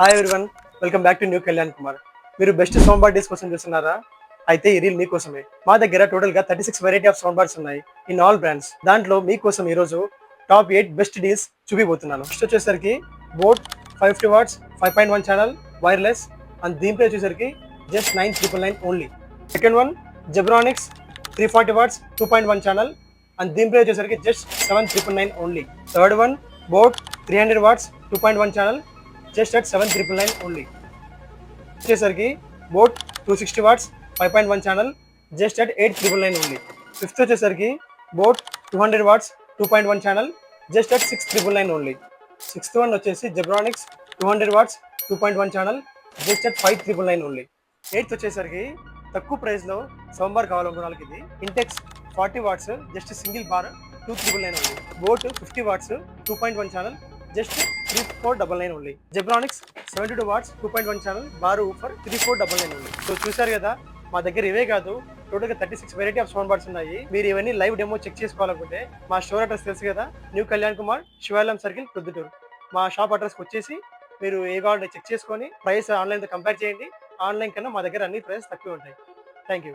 Hi everyone, welcome back to new Kalyan Kumar. మీరు best sound bar డీస్ కోసం చూస్తున్నారా? అయితే ఈ రీల్ మీకోసమే. మా దగ్గర టోటల్ గా 36 వెరైటీ ఆఫ్ సౌండ్ బార్స్ ఉన్నాయి ఇన్ ఆల్ బ్రాండ్స్. దాంట్లో మీకోసం ఈ రోజు టాప్ 8 బెస్ట్ డీల్స్ చూపిపోతున్నాను. ఫస్ట్ వచ్చేసరికి boAt 550 watts 5.1 channel wireless and దీంట్లో వచ్చేసరికి just 9,999 only. Second one Zebronics 340 watts 2.1 channel and దీంట్లో వచ్చేసరికి just 7,999 only. Third one boAt 300 watts 2.1 channel just at 7,999 only. వచ్చేసరికి boAt 260 watts 5.1 channel just at 8,999 only. Fifth వచ్చేసరికి Boat 200 watts 2.1 channel just at 6,999 only. Sixth one వచ్చేసి Zebronics 200 watts 2.1 channel just at 5,999 only. Eighth వచ్చేసరికి తక్కువ ప్రైస్లో sound bar కావాలనుకున్న వాళ్ళకి ఇది Intex 40 watts just single bar 2,999 only. Boat 50 watts 2.1 channel just 3,499 only. Zebronics 72 watts 2.1 channel bar woofer 3,499 only. So చూసారు కదా, మా దగ్గర ఇవే కాదు టోటల్గా 36 వెరైటీ ఆఫ్ సౌండ్ బార్స్ ఉన్నాయి. మీరు ఇవన్నీ లైవ్ డెమో చెక్ చేసుకోవాలనుకుంటే మా స్టోర్ అడ్రస్ తెలుసు కదా, న్యూ కళ్యాణ్ కుమార్ శివాలయం సర్కిల్ ప్రొద్దుటూరు. మా షాప్ అడ్రస్కి వచ్చేసి మీరు ఏ కావాలంటే చెక్ చేసుకొని ప్రైస్ ఆన్లైన్తో కంపేర్ చేయండి. ఆన్లైన్ కన్నా మా దగ్గర అన్ని ప్రైస్ తక్కువ ఉంటాయి. Thank you.